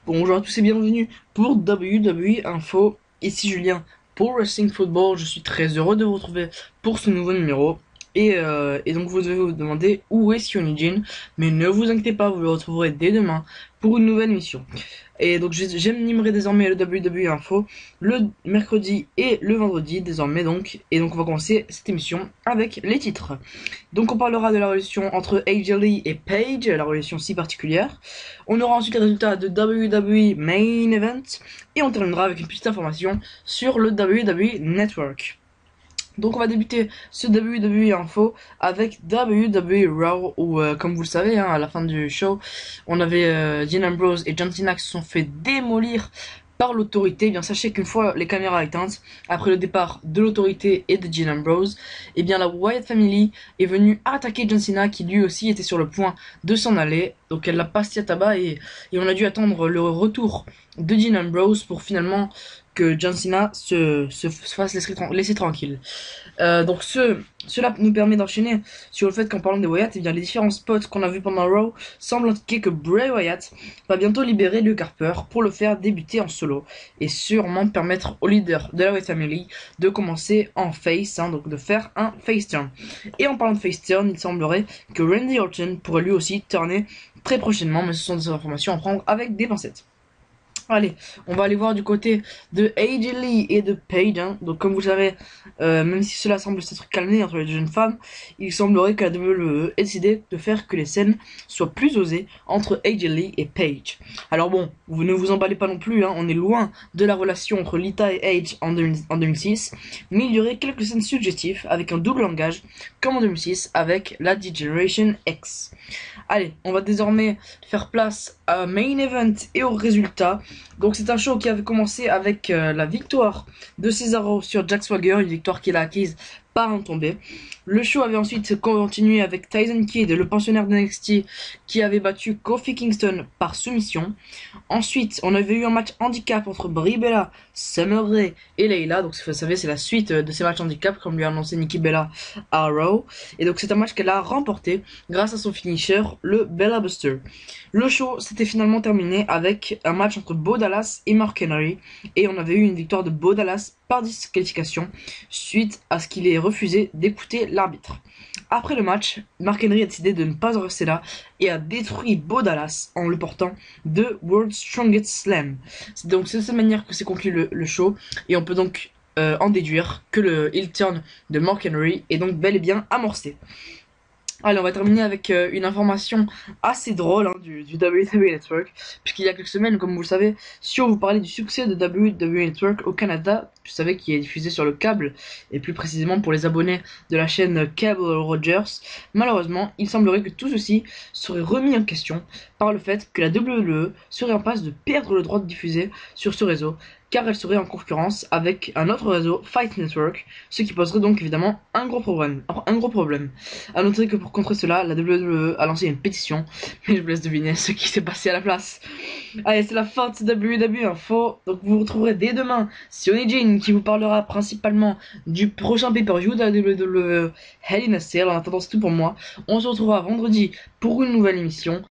Bonjour à tous et bienvenue pour WWE Info. Ici Julien pour Wrestling Football. Je suis très heureux de vous retrouver pour ce nouveau numéro. Et donc vous devez vous demander où est Sioni Jin, mais ne vous inquiétez pas, vous le retrouverez dès demain pour une nouvelle émission. Et donc j'animerai désormais le WWE Info le mercredi et le vendredi désormais donc. Et donc on va commencer cette émission avec les titres. Donc on parlera de la relation entre AJ Lee et Paige, la relation si particulière. On aura ensuite les résultats de WWE Main Event. Et on terminera avec une petite information sur le WWE Network. Donc on va débuter ce WWE Info avec WWE Raw où comme vous le savez à la fin du show on avait Dean Ambrose et John Cena qui se sont fait démolir par l'autorité. Eh bien sachez qu'une fois les caméras éteintes, après le départ de l'autorité et de Dean Ambrose, eh bien la Wyatt Family est venue attaquer John Cena qui lui aussi était sur le point de s'en aller. Donc elle l'a passé à tabac et on a dû attendre le retour de Dean Ambrose pour finalement que John Cena se fasse laisser tranquille. Cela nous permet d'enchaîner sur le fait qu'en parlant des Wyatt, eh bien, les différents spots qu'on a vus pendant Raw semblent indiquer que Bray Wyatt va bientôt libérer Luke Harper pour le faire débuter en solo et sûrement permettre au leader de la Wyatt Family de commencer en face, donc de faire un face turn. Et en parlant de face turn, il semblerait que Randy Orton pourrait lui aussi turner très prochainement, mais ce sont des informations à prendre avec des pincettes. Allez, on va aller voir du côté de AJ Lee et de Paige. Donc comme vous le savez, même si cela semble s'être calmé entre les deux jeunes femmes, il semblerait que la WWE ait décidé de faire que les scènes soient plus osées entre AJ Lee et Paige. Alors bon, vous ne vous emballez pas non plus, on est loin de la relation entre Lita et Edge en 2006, mais il y aurait quelques scènes suggestives avec un double langage, comme en 2006 avec la D-Generation X. Allez, on va désormais faire place à Main Event et aux résultats. Donc c'est un show qui avait commencé avec la victoire de Cesaro sur Jack Swagger, une victoire qu'il a acquise par un tombé. Le show avait ensuite continué avec Tyson Kidd, le pensionnaire de NXT, qui avait battu Kofi Kingston par soumission. Ensuite, on avait eu un match handicap entre Brie Bella, Summer Rae et Layla. Donc vous savez, c'est la suite de ces matchs handicap, comme lui a annoncé Nikki Bella à Raw. Et donc c'est un match qu'elle a remporté grâce à son finisher, le Bella Buster. Le show s'était finalement terminé avec un match entre Bo Dallas et Mark Henry. Et on avait eu une victoire de Bo Dallas par disqualification suite à ce qu'il ait refusé d'écouter l'arbitre. Après le match, Mark Henry a décidé de ne pas en rester là et a détruit Bo Dallas en le portant de World's Strongest Slam. C'est donc de cette manière que s'est conclu le show et on peut donc en déduire que le heel turn de Mark Henry est donc bel et bien amorcé. Allez, on va terminer avec une information assez drôle du WWE Network, puisqu'il y a quelques semaines, comme vous le savez, si on vous parlait du succès de WWE Network au Canada, vous savez qui est diffusé sur le câble, et plus précisément pour les abonnés de la chaîne Cable Rogers, malheureusement, il semblerait que tout ceci serait remis en question par le fait que la WWE serait en passe de perdre le droit de diffuser sur ce réseau, car elle serait en concurrence avec un autre réseau, Fight Network, ce qui poserait donc évidemment un gros problème. A noter que pour contrer cela, la WWE a lancé une pétition, mais je vous laisse deviner ce qui s'est passé à la place. Allez, c'est la fin de ce WWE Info, donc vous retrouverez dès demain Sioni Jin qui vous parlera principalement du prochain pay-per-view de la WWE Hell in a Cell. En attendant, c'est tout pour moi. On se retrouvera vendredi pour une nouvelle émission.